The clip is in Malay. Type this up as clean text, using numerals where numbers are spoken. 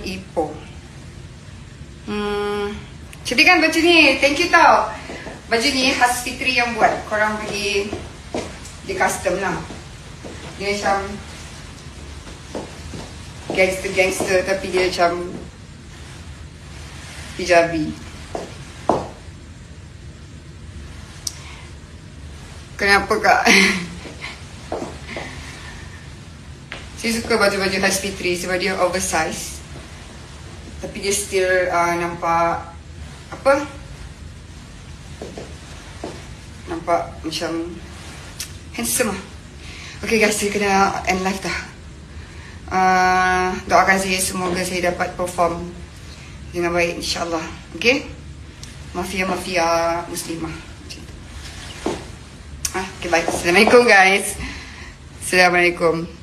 Ipoh. Cantik kan baju ni? Thank you tau. Baju ni khas Fitri yang buat. Korang pergi di custom lah. Dia macam gangster tapi dia macam hijabi. Kenapa kak? Saya suka baju-baju khas Fitri sebab dia oversize. Tapi dia still nampak apa? Nampak macam handsome lah. Okay guys, saya kena end live dah. Doakan saya semoga saya dapat perform dengan baik insyaAllah. Okay? Mafia muslimah. Okay, bye. Assalamualaikum guys. Assalamualaikum.